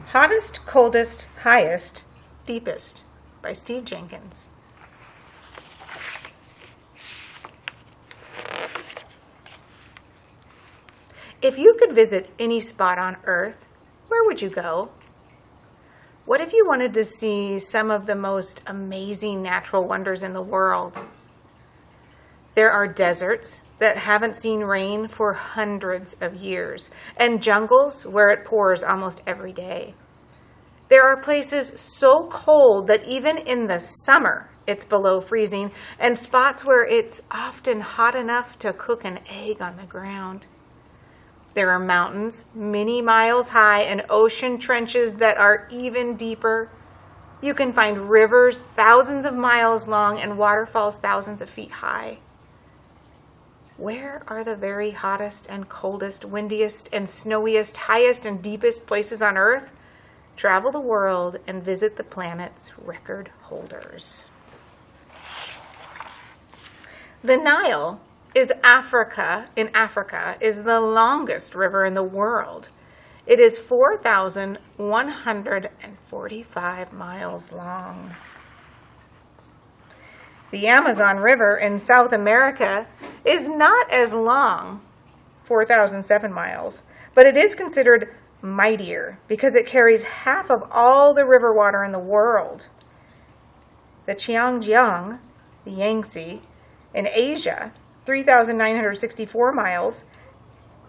Hottest, Coldest, Highest, Deepest by Steve Jenkins. If you could visit any spot on Earth, where would you go? What if you wanted to see some of the most amazing natural wonders in the world? There are deserts that haven't seen rain for hundreds of years, and jungles where it pours almost every day. There are places so cold that even in the summer it's below freezing, and spots where it's often hot enough to cook an egg on the ground. There are mountains many miles high and ocean trenches that are even deeper. You can find rivers thousands of miles long and waterfalls thousands of feet high. Where are the very hottest and coldest, windiest and snowiest, highest and deepest places on Earth? Travel the world and visit the planet's record holders. The Nile in Africa, is the longest river in the world. It is 4,145 miles long. The Amazon River in South America is not as long, 4,007 miles, but it is considered mightier because it carries half of all the river water in the world. The Qiangjiang, the Yangtze, in Asia, 3,964 miles,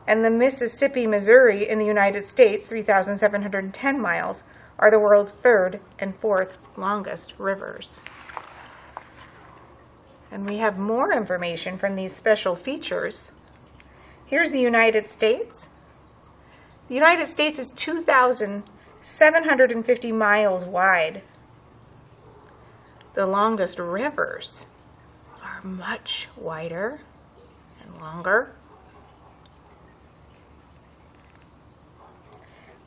and the Mississippi, Missouri in the United States, 3,710 miles, are the world's third and fourth longest rivers. And we have more information from these special features. Here's the United States. The United States is 2,750 miles wide. The longest rivers are much wider and longer.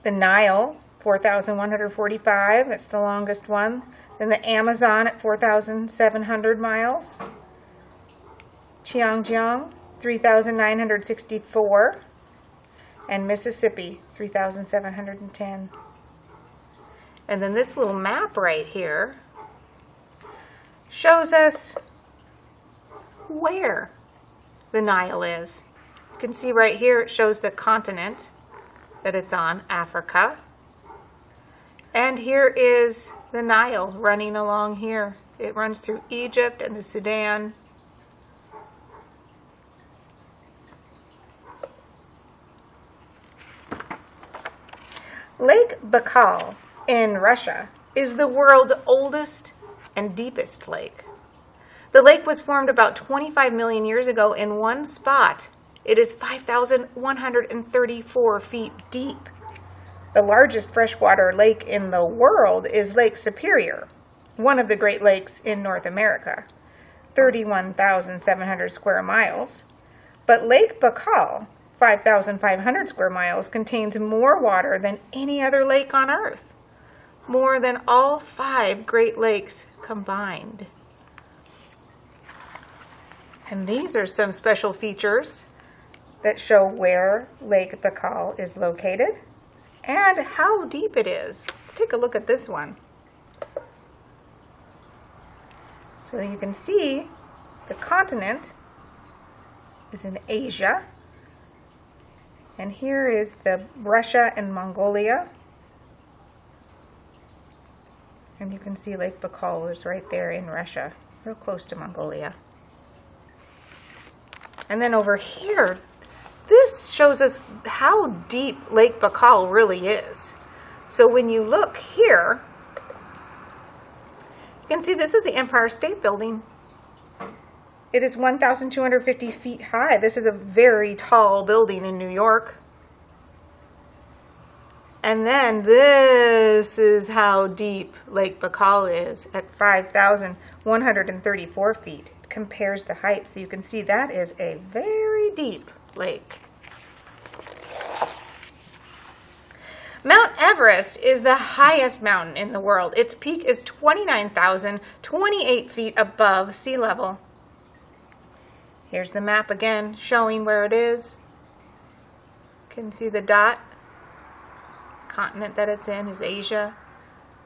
The Nile, 4,145, that's the longest one. Then the Amazon at 4,700 miles. Qiangjiang, 3,964. And Mississippi, 3,710. And then this little map right here shows us where the Nile is. You can see right here it shows the continent that it's on, Africa. And here is the Nile running along here. It runs through Egypt and the Sudan. Lake Baikal in Russia is the world's oldest and deepest lake. The lake was formed about 25 million years ago in one spot. It is 5,134 feet deep. The largest freshwater lake in the world is Lake Superior, one of the Great Lakes in North America, 31,700 square miles. But Lake Baikal, 5,500 square miles, contains more water than any other lake on Earth, more than all 5 Great Lakes combined. And these are some special features that show where Lake Baikal is located and how deep it is. Let's take a look at this one. So you can see the continent is in Asia. And here is the Russia and Mongolia. And you can see Lake Baikal is right there in Russia, real close to Mongolia. And then over here, this shows us how deep Lake Baikal really is. So when you look here, you can see this is the Empire State Building. It is 1,250 feet high. This is a very tall building in New York. And then this is how deep Lake Baikal is at 5,134 feet. It compares the height, so you can see that is a very deep lake. Mount Everest is the highest mountain in the world. Its peak is 29,028 feet above sea level. Here's the map again, showing where it is. You can see the dot continent that it's in is Asia.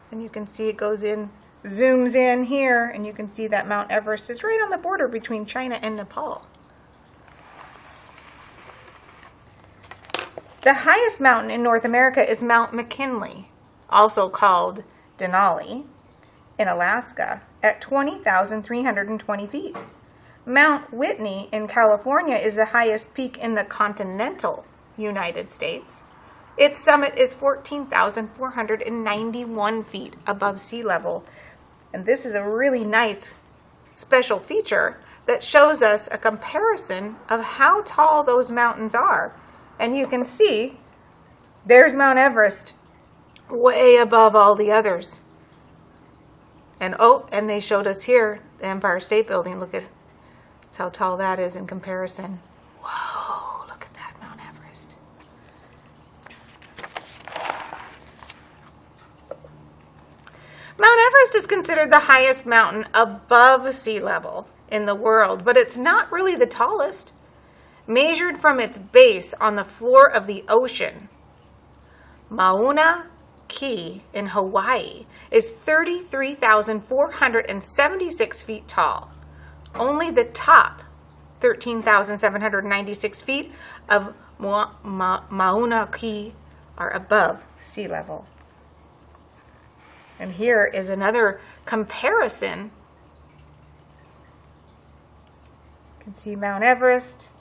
And you can see it goes in, zooms in here, and you can see that Mount Everest is right on the border between China and Nepal. The highest mountain in North America is Mount McKinley, also called Denali, in Alaska, at 20,320 feet. Mount Whitney in California is the highest peak in the continental United States. Its summit is 14,491 feet above sea level. And this is a really nice special feature that shows us a comparison of how tall those mountains are. And you can see there's Mount Everest way above all the others. And and they showed us here the Empire State Building. Look at that's how tall that is in comparison. Whoa, look at that Mount Everest. Mount Everest is considered the highest mountain above sea level in the world, but it's not really the tallest. Measured from its base on the floor of the ocean, Mauna Kea in Hawaii is 33,476 feet tall. Only the top 13,796 feet of Mauna Kea are above sea level. And here is another comparison. You can see Mount Everest.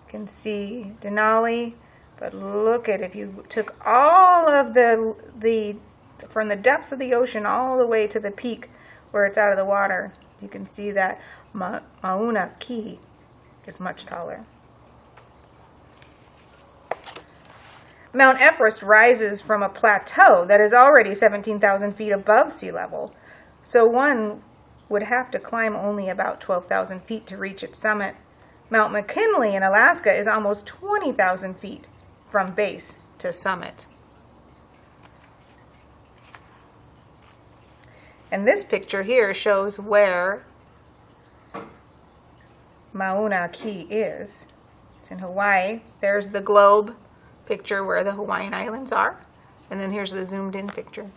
You can see Denali, but look at if you took all of the from the depths of the ocean all the way to the peak where it's out of the water, you can see that Mauna Kea is much taller. Mount Everest rises from a plateau that is already 17,000 feet above sea level, so one would have to climb only about 12,000 feet to reach its summit. Mount McKinley in Alaska is almost 20,000 feet from base to summit. And this picture here shows where Mauna Kea is. It's in Hawaii. There's the globe picture where the Hawaiian Islands are. And then here's the zoomed in picture.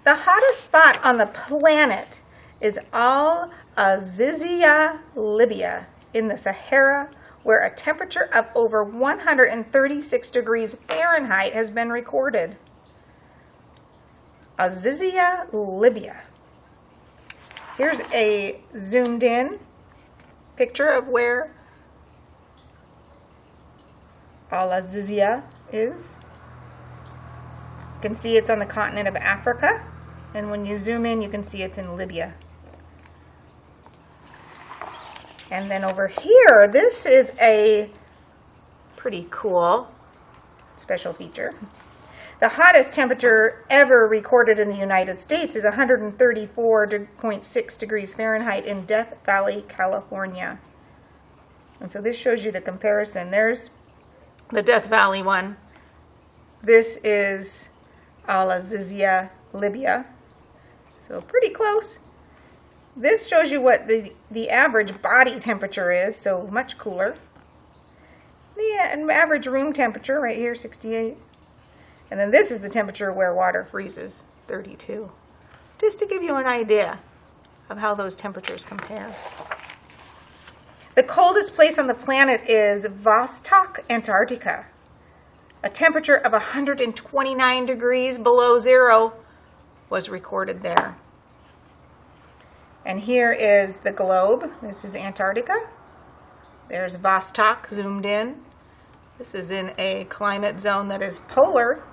The hottest spot on the planet is Al Azizia, Libya, in the Sahara, where a temperature of over 136 degrees Fahrenheit has been recorded. Azizia, Libya. Here's a zoomed in picture of where Al Azizia is. You can see it's on the continent of Africa. And when you zoom in, you can see it's in Libya. And then over here, this is a pretty cool special feature. The hottest temperature ever recorded in the United States is 134.6 degrees Fahrenheit in Death Valley, California. And so this shows you the comparison. There's the Death Valley one. This is Al Azizia, Libya. So pretty close. This shows you what the average body temperature is, so much cooler. The average room temperature right here, 68. And then this is the temperature where water freezes, 32. Just to give you an idea of how those temperatures compare. The coldest place on the planet is Vostok, Antarctica. A temperature of 129 degrees below zero was recorded there. And here is the globe. This is Antarctica. There's Vostok zoomed in. This is in a climate zone that is polar.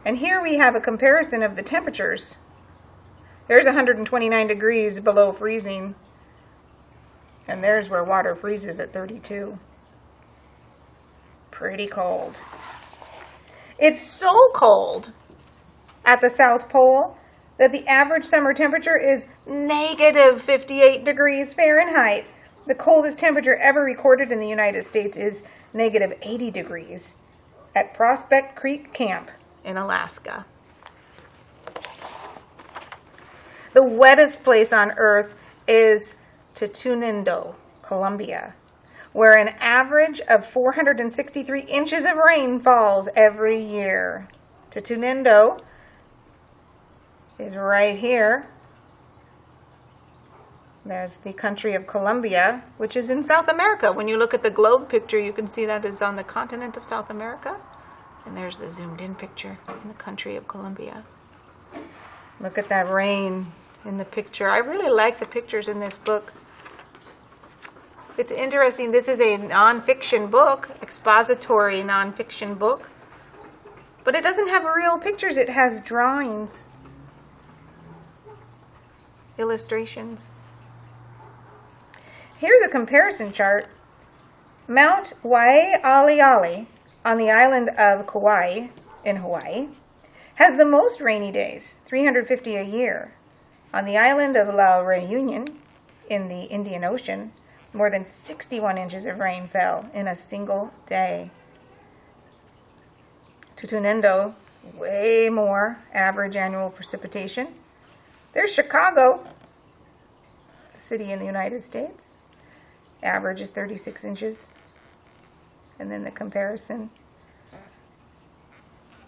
And here we have a comparison of the temperatures. There's 129 degrees below freezing. And there's where water freezes at 32. Pretty cold. It's so cold at the South Pole that the average summer temperature is negative 58 degrees Fahrenheit. The coldest temperature ever recorded in the United States is negative 80 degrees at Prospect Creek Camp in Alaska. The wettest place on Earth is Tutunindo, Colombia, where an average of 463 inches of rain falls every year. Tutunendo is right here. There's the country of Colombia, which is in South America. When you look at the globe picture, you can see that it's on the continent of South America. And there's the zoomed in picture in the country of Colombia. Look at that rain in the picture. I really like the pictures in this book. It's interesting. This is a nonfiction book, expository nonfiction book. But it doesn't have real pictures. It has drawings, illustrations. Here's a comparison chart. Mount Waialeale on the island of Kauai in Hawaii has the most rainy days, 350 a year. On the island of La Reunion in the Indian Ocean, more than 61 inches of rain fell in a single day. Tutunendo, way more average annual precipitation. There's Chicago. It's a city in the United States. Average is 36 inches. And then the comparison.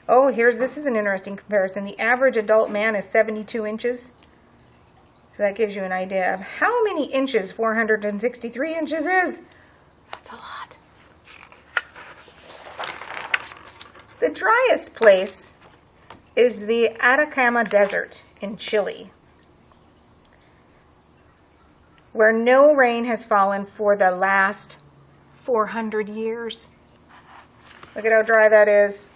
Oh, this is an interesting comparison. The average adult man is 72 inches. So that gives you an idea of how many inches 463 inches is. That's a lot. The driest place is the Atacama Desert in Chile, where no rain has fallen for the last 400 years. Look at how dry that is.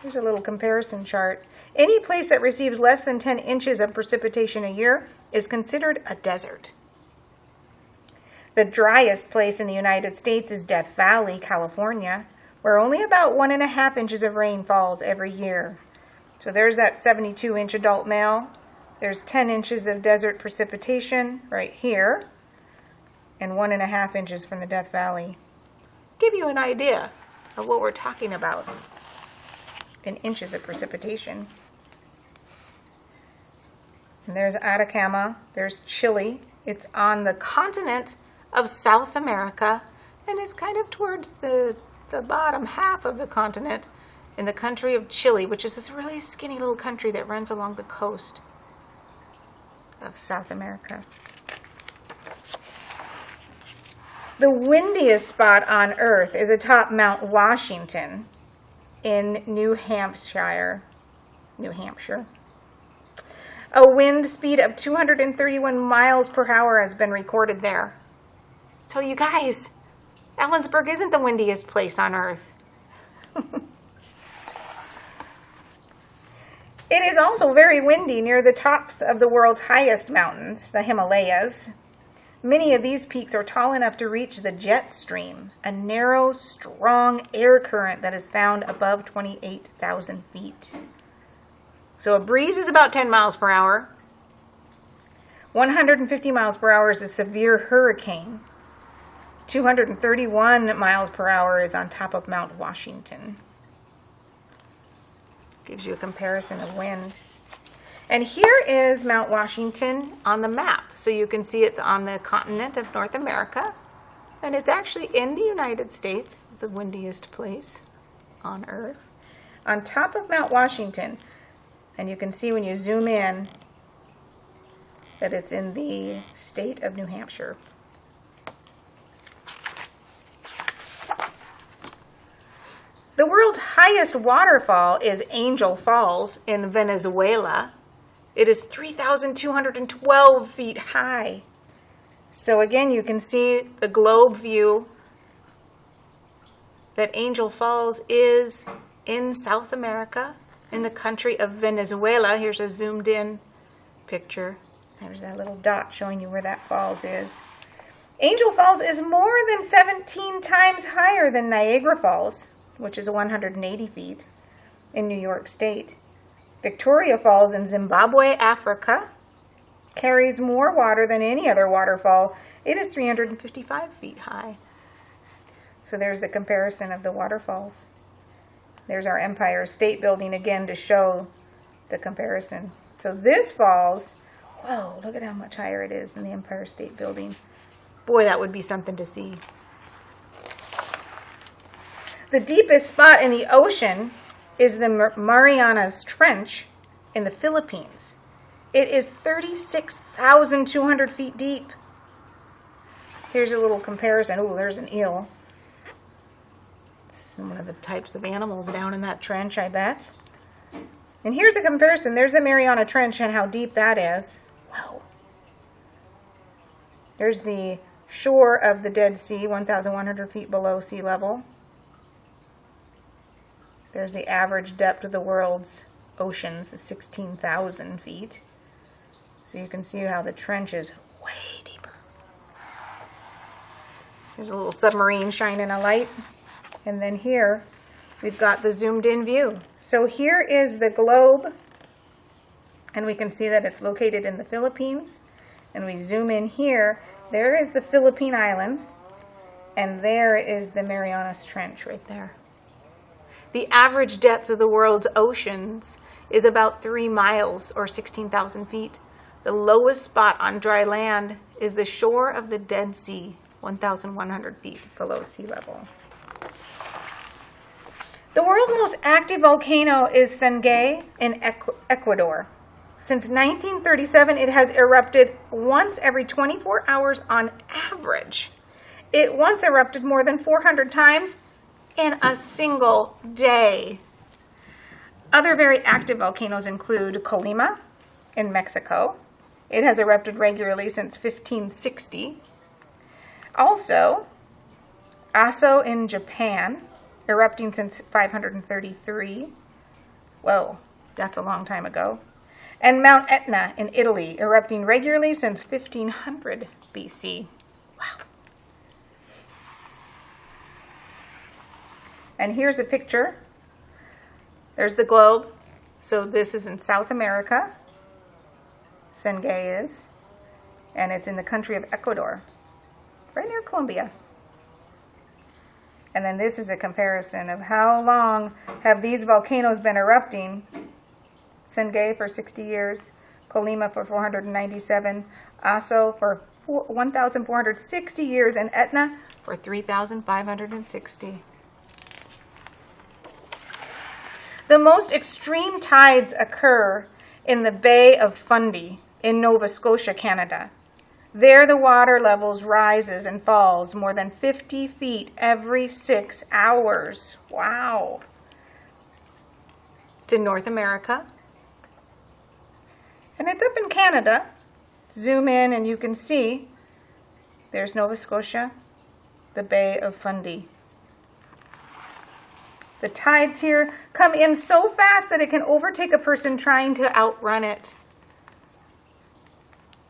Here's a little comparison chart. Any place that receives less than 10 inches of precipitation a year is considered a desert. The driest place in the United States is Death Valley, California, where only about 1.5 inches of rain falls every year. So there's that 72-inch adult male. There's 10 inches of desert precipitation right here, and 1.5 inches from the Death Valley. Give you an idea of what we're talking about in inches of precipitation. And there's Atacama, there's Chile. It's on the continent of South America, and it's kind of towards the bottom half of the continent in the country of Chile, which is this really skinny little country that runs along the coast of South America. The windiest spot on Earth is atop Mount Washington in New Hampshire. A wind speed of 231 miles per hour has been recorded there. So you guys, Ellensburg isn't the windiest place on Earth. It is also very windy near the tops of the world's highest mountains, the Himalayas. Many of these peaks are tall enough to reach the jet stream, a narrow, strong air current that is found above 28,000 feet. So a breeze is about 10 miles per hour. 150 miles per hour is a severe hurricane. 231 miles per hour is on top of Mount Washington. Gives you a comparison of wind. And here is Mount Washington on the map. So you can see it's on the continent of North America. And it's actually in the United States. It's the windiest place on Earth. On top of Mount Washington. And you can see when you zoom in that it's in the state of New Hampshire. The world's highest waterfall is Angel Falls in Venezuela. It is 3,212 feet high. So again, you can see the globe view that Angel Falls is in South America, in the country of Venezuela. Here's a zoomed in picture. There's that little dot showing you where that falls is. Angel Falls is more than 17 times higher than Niagara Falls, which is 180 feet in New York State. Victoria Falls in Zimbabwe, Africa, carries more water than any other waterfall. It is 355 feet high. So there's the comparison of the waterfalls. There's our Empire State Building again to show the comparison. So this falls Whoa, look at how much higher it is than the Empire State Building. Boy, that would be something to see. The deepest spot in the ocean is the Marianas Trench in the Philippines. It is 36,200 feet deep. Here's a little comparison. Oh, there's an eel. It's one of the types of animals down in that trench, I bet. And here's a comparison. There's the Mariana Trench and how deep that is. Wow. There's the shore of the Dead Sea, 1,100 feet below sea level. There's the average depth of the world's oceans, 16,000 feet. So you can see how the trench is way deeper. There's a little submarine shining a light. And then here, we've got the zoomed in view. So here is the globe. And we can see that it's located in the Philippines. And we zoom in here. There is the Philippine Islands. And there is the Marianas Trench right there. The average depth of the world's oceans is about 3 miles or 16,000 feet. The lowest spot on dry land is the shore of the Dead Sea, 1,100 feet below sea level. The world's most active volcano is Sangay in Ecuador. Since 1937, it has erupted once every 24 hours on average. It once erupted more than 400 times in a single day. Other very active volcanoes include Colima in Mexico. It has erupted regularly since 1560. Also, Aso in Japan, erupting since 533. Whoa, that's a long time ago. And Mount Etna in Italy, erupting regularly since 1500 BC. Wow. And here's a picture. There's the globe. So this is in South America. Sangay is. And it's in the country of Ecuador, right near Colombia. And then this is a comparison of how long have these volcanoes been erupting. Sangay for 60 years, Colima for 497, Aso for 1,460 years, and Etna for 3,560. The most extreme tides occur in the Bay of Fundy in Nova Scotia, Canada. There the water levels rises and falls more than 50 feet every 6 hours. Wow. It's in North America. And it's up in Canada. Zoom in and you can see there's Nova Scotia, the Bay of Fundy. The tides here come in so fast that it can overtake a person trying to outrun it.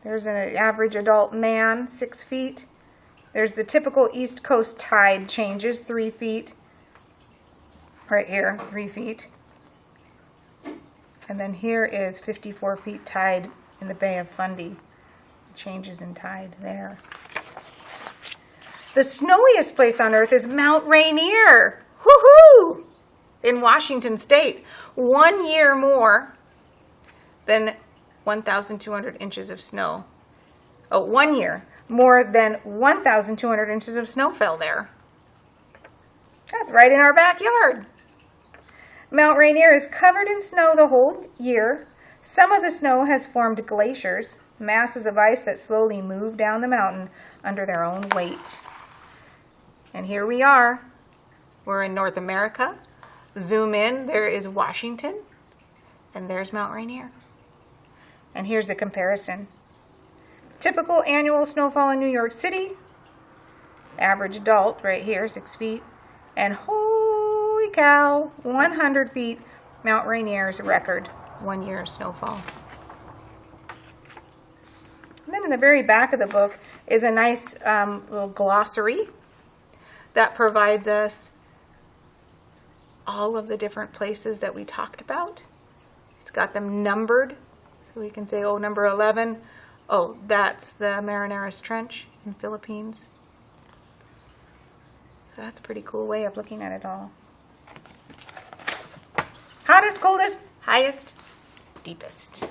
There's an average adult man, 6 feet. There's the typical East Coast tide changes, 3 feet. Right here, 3 feet. And then here is 54 feet tide in the Bay of Fundy. Changes in tide there. The snowiest place on Earth is Mount Rainier. Woohoo! In Washington State. 1 year more than 1,200 inches of snow. Oh, 1 year. More than 1,200 inches of snow fell there. That's right in our backyard. Mount Rainier is covered in snow the whole year. Some of the snow has formed glaciers, masses of ice that slowly move down the mountain under their own weight. And here we are. We're in North America. Zoom in. There is Washington. And there's Mount Rainier. And here's a comparison. Typical annual snowfall in New York City. Average adult right here, 6 feet. And holy cow, 100 feet. Mount Rainier's record, 1 year snowfall. And then in the very back of the book is a nice little glossary that provides us all of the different places that we talked about. It's got them numbered. So we can say, oh, number 11, oh, that's the Marianas Trench in Philippines. So that's a pretty cool way of looking at it all. Hottest, coldest, highest, deepest.